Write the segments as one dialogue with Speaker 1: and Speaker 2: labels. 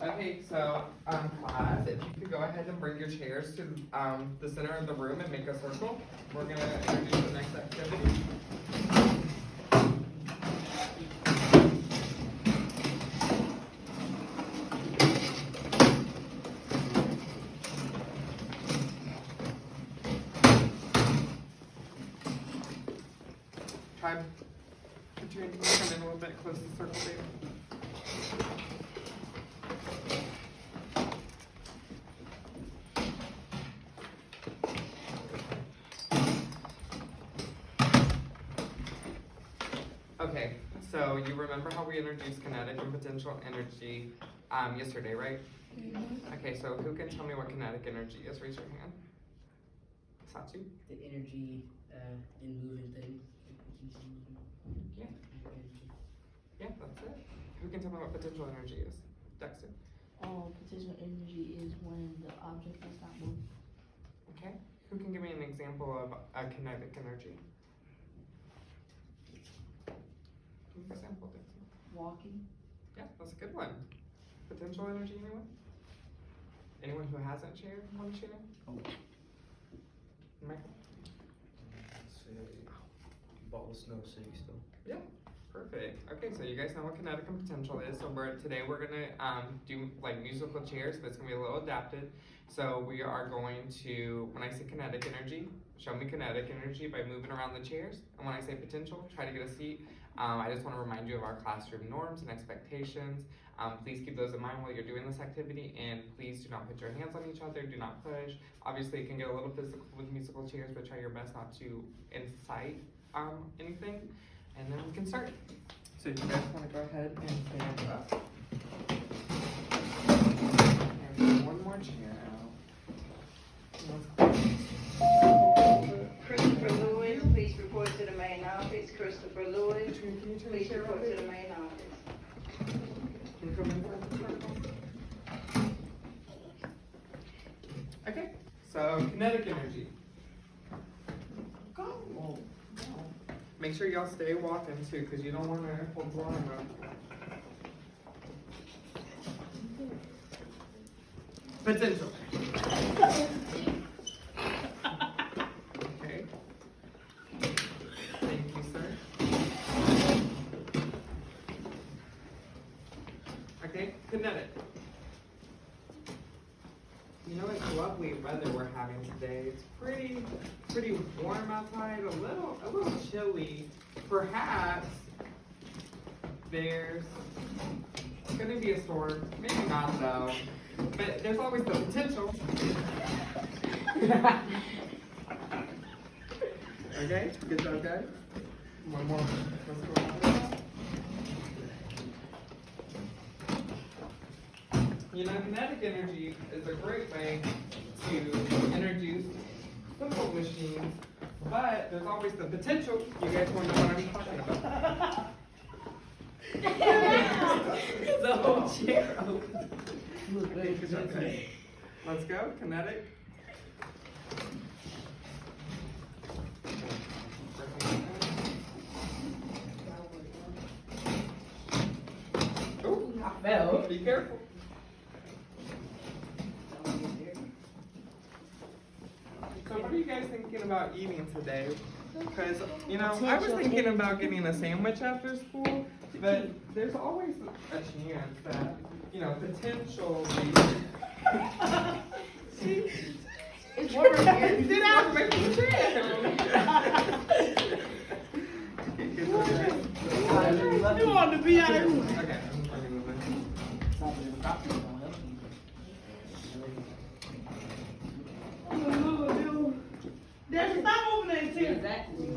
Speaker 1: Okay, so class, if you could go ahead and bring your chairs to the center of the room and make a circle. We're gonna introduce the next activity. Try put your hand in a little bit close to the circle, baby. Okay, so you remember how we introduced kinetic and potential energy yesterday, right?
Speaker 2: Mm-hmm.
Speaker 1: Okay, so who can tell me what kinetic energy is? Raise your hand. Sachi?
Speaker 3: The energy in moving things.
Speaker 1: Yeah. Yeah, that's it. Who can tell me what potential energy is? Dexter?
Speaker 2: Potential energy is when the object does not move.
Speaker 1: Okay. Who can give me an example of a kinetic energy? Give me an example, Dexter.
Speaker 2: Walking.
Speaker 1: Yeah, that's a good one. Potential energy, anyone? Anyone who hasn't shared want to share?
Speaker 4: Oh.
Speaker 1: Michael?
Speaker 4: Say, ball of snow sitting still.
Speaker 1: Yeah, perfect. Okay, so you guys know what kinetic and potential is. So today we're gonna do like musical chairs, but it's gonna be a little adapted. So we are going to, when I say kinetic energy, show me kinetic energy by moving around the chairs. And when I say potential, try to get a seat. I just want to remind you of our classroom norms and expectations. Please keep those in mind while you're doing this activity, and please do not put your hands on each other, do not push. Obviously, it can get a little physical with musical chairs, but try your best not to incite anything, and then we can start. So if you guys want to go ahead and stand up. And one more chair out.
Speaker 5: Christopher Lewis, please report to the main office. Christopher Lewis,
Speaker 1: Can you turn the
Speaker 5: please
Speaker 1: chair
Speaker 5: report
Speaker 1: over?
Speaker 5: to the main office.
Speaker 1: Can you come in front of the circle? Okay, so kinetic energy. Go. Make sure y'all stay walking too, because you don't want to hold the arm up. Potential. Okay. Thank you, sir. Okay, kinetic. You know, it's lovely weather we're having today. It's pretty warm outside, a little chilly. Perhaps there's gonna be a storm, maybe not though, but there's always the potential. Okay, good job, guys. One more. Let's go on. You know, kinetic energy is a great way to introduce simple machines, but there's always the potential. You guys want to know what I'm talking about?
Speaker 3: The whole chair open.
Speaker 1: Good job, guys. Let's go, kinetic. Oh,
Speaker 3: I fell.
Speaker 1: be careful. So what are you guys thinking about eating today? Because, you know, I was thinking about getting a sandwich after school, but there's always a chance that, you know, potentially...
Speaker 2: It's warmer here.
Speaker 1: Sit down, make the chair!
Speaker 3: You want to be out of here.
Speaker 1: Okay, I'm moving.
Speaker 3: There's stop moving that chair. Exactly.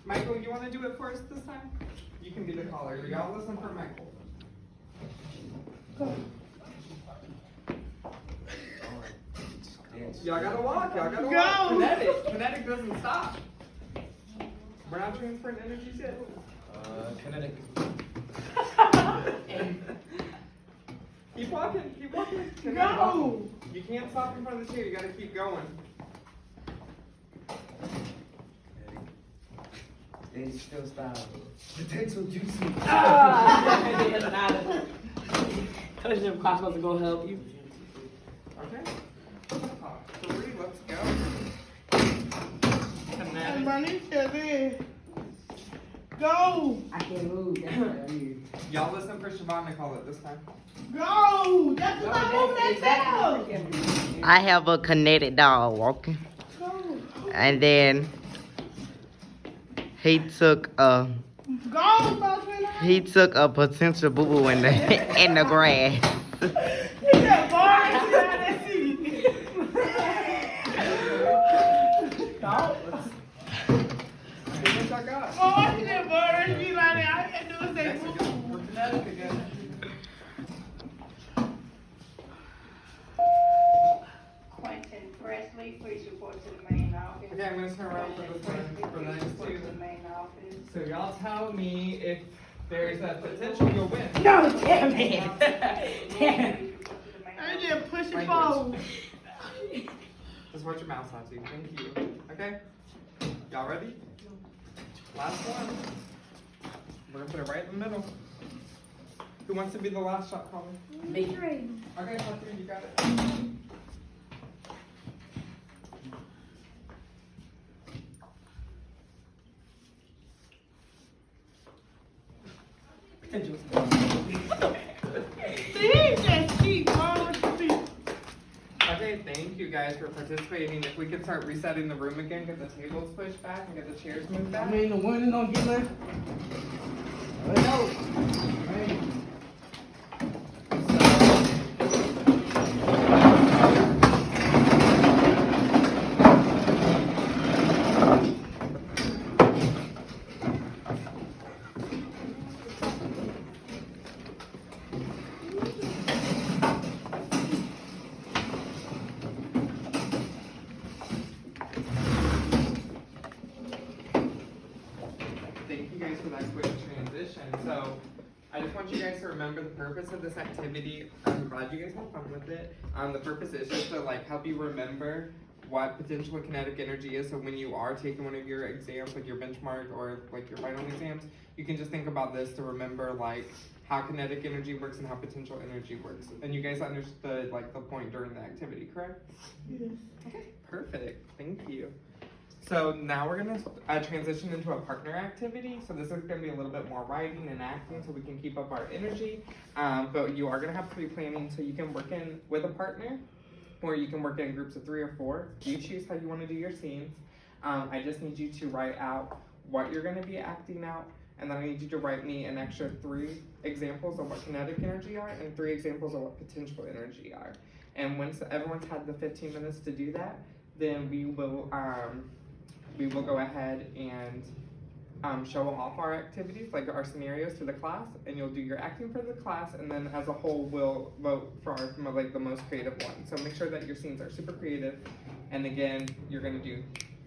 Speaker 1: Michael, you want to do it first this time? You can be the caller. Y'all listen for Michael. Y'all gotta walk. Y'all gotta walk. Kinetic. Kinetic doesn't stop. We're not transferring energies yet.
Speaker 4: Kinetic.
Speaker 1: Keep walking. Keep walking. Kinetic.
Speaker 3: Go!
Speaker 1: You can't stop in front of the chair. You gotta keep going.
Speaker 4: They still style. Potential juicy.
Speaker 3: Ah! Touch them clocks supposed to go help you.
Speaker 1: Okay. 3, let's go.
Speaker 3: And
Speaker 1: Kinetic.
Speaker 3: Bernice there. Go!
Speaker 2: I can't move. That's what I need.
Speaker 1: Y'all listen for Siobhan to call it this time.
Speaker 3: Go! That's what I'm moving that tail!
Speaker 6: I have a kinetic dog walking,
Speaker 3: Go!
Speaker 6: and then he took a potential boo boo in the in the grass.
Speaker 3: He got bars in that seat.
Speaker 1: How much I got?
Speaker 3: Oh, I see that bar. She like that. I can't do is say
Speaker 1: Next
Speaker 3: boo.
Speaker 1: again. We're kinetic again.
Speaker 5: Quentin Presley, please report to the main office.
Speaker 1: Okay, I'm gonna turn around for this one, for the next
Speaker 5: Report to
Speaker 1: two.
Speaker 5: the main office.
Speaker 1: So y'all tell me if there's a potential you'll win.
Speaker 2: No, damn it.
Speaker 5: Please report to the main
Speaker 3: I
Speaker 5: office.
Speaker 3: just push it
Speaker 1: Language.
Speaker 3: forward.
Speaker 1: Just watch your mouth, Santi. Thank you. Okay? Y'all ready? Last one. We're gonna put it right in the middle. Who wants to be the last shot caller?
Speaker 3: Me.
Speaker 1: Okay, Santi, you got it.
Speaker 3: Potential. He just keep going with the feet.
Speaker 1: Okay, thank you guys for participating. If we could start resetting the room again, get the tables pushed back and get the chairs moved back.
Speaker 3: the winning don't get left. Let's go. Hey.
Speaker 1: Thank you guys for that quick transition. So, I just want you guys to remember the purpose of this activity. I'm glad you guys had fun with it. The purpose is just to like help you remember what potential and kinetic energy is. So when you are taking one of your exams, like your benchmark or like your final exams, you can just think about this to remember like how kinetic energy works and how potential energy works. And you guys understood like the point during the activity, correct?
Speaker 3: Yes.
Speaker 1: Okay, perfect. Thank you. So now we're gonna transition into a partner activity. So this is gonna be a little bit more writing and acting so we can keep up our energy. But you are gonna have pre-planning so you can work in with a partner or you can work in groups of 3 or 4. You choose how you wanna do your scenes. I just need you to write out what you're gonna be acting out, and then I need you to write me an extra 3 examples of what kinetic energy are and 3 examples of what potential energy are. And once everyone's had the 15 minutes to do that, then we will go ahead and show off our activities, like our scenarios to the class, and you'll do your acting for the class, and then as a whole, we'll vote for like the most creative one. So make sure that your scenes are super creative, and again, you're gonna do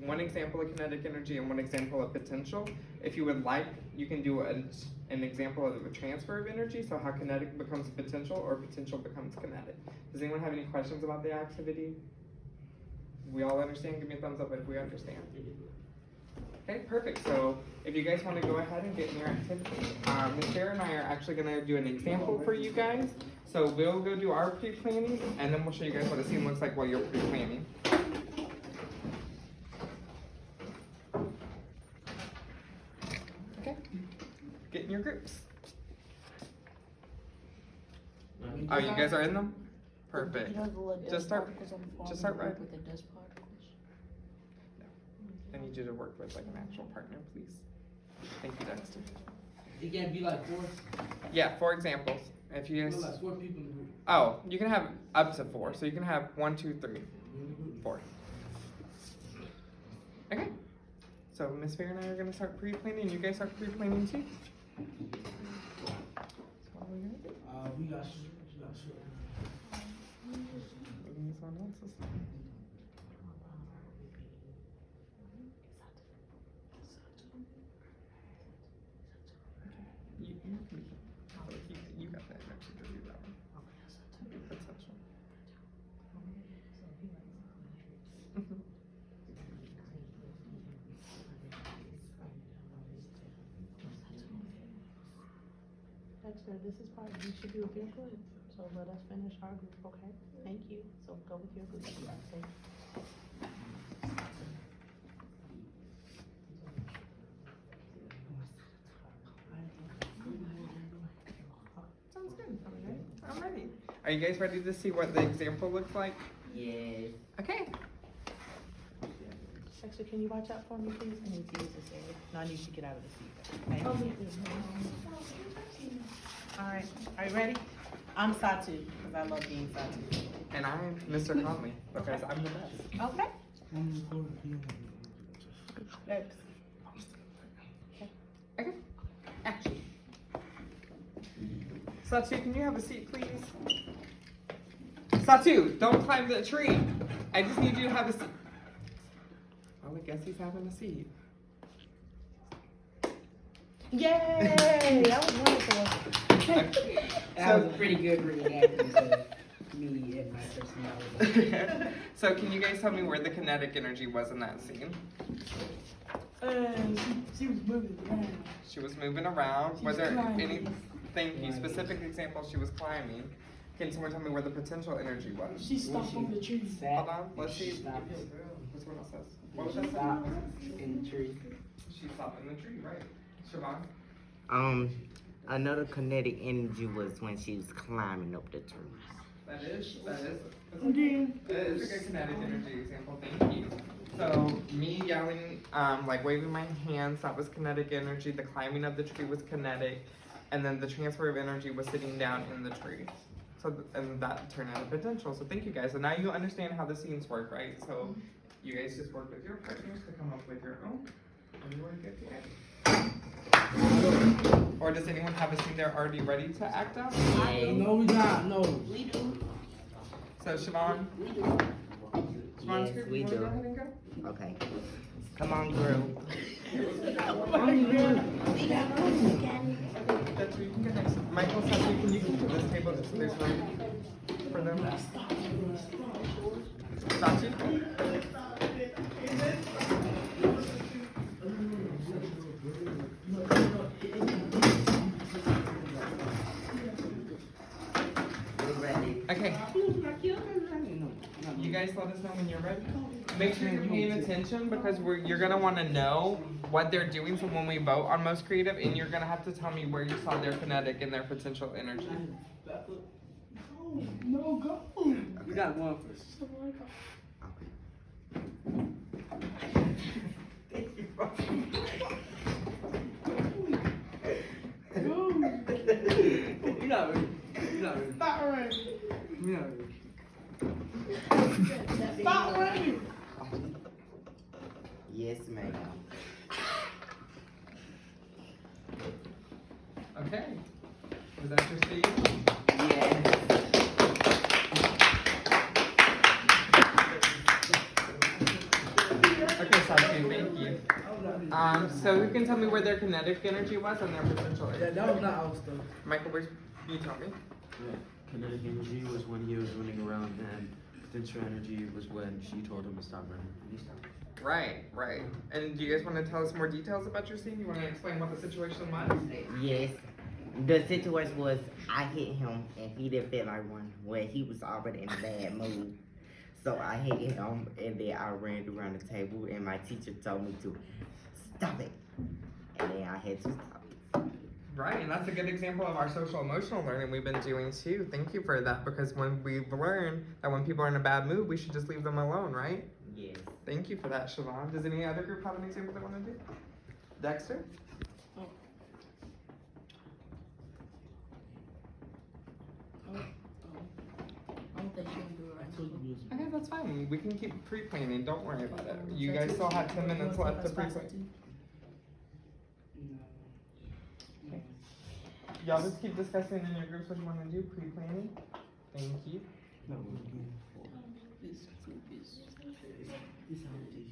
Speaker 1: 1 example of kinetic energy and 1 example of potential. If you would like, you can do an example of a transfer of energy, so how kinetic becomes potential or potential becomes kinetic. Does anyone have any questions about the activity? We all understand? Give me a thumbs up if we understand. Okay, perfect. So if you guys want to go ahead and get in your activity, Ms. Sarah and I are actually going to do an example for you guys. So we'll go do our pre-planning, and then we'll show you guys what a scene looks like while you're pre-planning. Okay, get in your groups. Oh, you guys are in them? Perfect.
Speaker 2: You know the little
Speaker 1: Just
Speaker 2: dust
Speaker 1: start-
Speaker 2: particles on the phone
Speaker 1: just start
Speaker 2: that work
Speaker 1: writing.
Speaker 2: with the dust particles?
Speaker 1: I need you to work with like an actual partner, please. Thank you, Dexter.
Speaker 3: It can't be like 4.
Speaker 1: Yeah, 4 examples. If you guys,
Speaker 3: Like 4 people in the group.
Speaker 1: oh, you can have up to 4. So you can have 1, 2, 3, 4. Okay. So Miss Fair and I are gonna start pre-planning. You guys start pre-planning too. So what are we gonna do?
Speaker 3: We got shit.
Speaker 1: Maybe someone else's. You got that. Actually, do that one. Potential. Mhm.
Speaker 2: Dexter, this is part, you should do a pamphlet, so let us finish our group, okay? Thank you. So go with your group. Thank you.
Speaker 1: Sounds good. I'm ready. Are you guys ready to see what the example looks like?
Speaker 6: Yes.
Speaker 1: Okay.
Speaker 2: Dexter, can you watch out for me, please? I need to use this area. No, I need to get out of the seat. Okay? All right. Are you ready? I'm Satu, because I love being Satu.
Speaker 1: And I'm Mr. Conley because I'm the best.
Speaker 2: Okay. Next.
Speaker 1: Okay. Action. Satu, can you have a seat, please? Satu, don't climb the tree. I just need you to have a seat. Well, I guess he's having a seat.
Speaker 2: Yay! That was wonderful.
Speaker 3: That was a pretty good reaction to me and my personality.
Speaker 1: So can you guys tell me where the kinetic energy was in that scene?
Speaker 2: She was moving around.
Speaker 1: She was moving around. Was there
Speaker 2: climbing.
Speaker 1: any specific example she was climbing? Can someone tell me where the potential energy was?
Speaker 2: She stopped on the tree.
Speaker 1: Hold on, let's see.
Speaker 3: Stopped
Speaker 1: What's what else says? What was that?
Speaker 3: in the tree.
Speaker 1: She stopped in the tree, right? Siobhan?
Speaker 6: Another kinetic energy was when she was climbing up the tree.
Speaker 1: That is a good kinetic energy example, thank you. So me yelling, like waving my hands, that was kinetic energy. The climbing of the tree was kinetic. And then the transfer of energy was sitting down in the tree. So, and that turned out a potential. So thank you guys. So now you understand how the scenes work, right? So you guys just work with your partners to come up with your own. And you are good to go. Or does anyone have a scene they're already ready to act out?
Speaker 3: No, we not. No.
Speaker 2: We do.
Speaker 1: So Siobhan? Siobhan's
Speaker 6: Yes,
Speaker 1: group,
Speaker 6: we
Speaker 1: you wanna
Speaker 6: do.
Speaker 1: go ahead and go?
Speaker 6: Okay. Come on, girl.
Speaker 1: That's where you can get next. Michael, Sasha, can you come to this table? There's room for them. Sachi?
Speaker 6: We're ready.
Speaker 1: Okay. You guys let us know when you're ready. Make sure you're paying attention because you're gonna want to know what they're doing. So when we vote on most creative, and you're gonna have to tell me where you saw their kinetic and their potential energy.
Speaker 3: No, go. We got one first. You're not ready. You're not ready.
Speaker 2: Not ready.
Speaker 3: You're not ready.
Speaker 2: Not ready.
Speaker 6: Yes, ma'am.
Speaker 1: Okay. Was that your Steve?
Speaker 6: Yes.
Speaker 1: Okay, Sachi, thank you. So who can tell me where their kinetic energy was and their potential energy?
Speaker 3: That was not our stuff.
Speaker 1: Michael, where's you tell me?
Speaker 7: Kinetic energy was when he was running around, and potential energy was when she told him to stop running. And he stopped.
Speaker 1: Right. And do you guys want to tell us more details about your scene? You want to explain what the situation was?
Speaker 6: Yes. The situation was I hit him and he didn't feel like one. Well, he was already in a bad mood. So I hit him and then I ran around the table and my teacher told me to stop it. And then I had to stop.
Speaker 1: Right, and that's a good example of our social emotional learning we've been doing too. Thank you for that because when we've learned that when people are in a bad mood, we should just leave them alone, right?
Speaker 6: Yes.
Speaker 1: Thank you for that, Siobhan. Does any other group have an example they want to do? Dexter?
Speaker 2: I don't think she can do it right.
Speaker 1: Okay, that's fine. We can keep pre-planning. Don't worry about it. You guys still have 10 minutes left to pre-plan. Y'all just keep discussing in your groups what you want to do, pre-planning. Thank you.
Speaker 3: No, this group is. This how it is.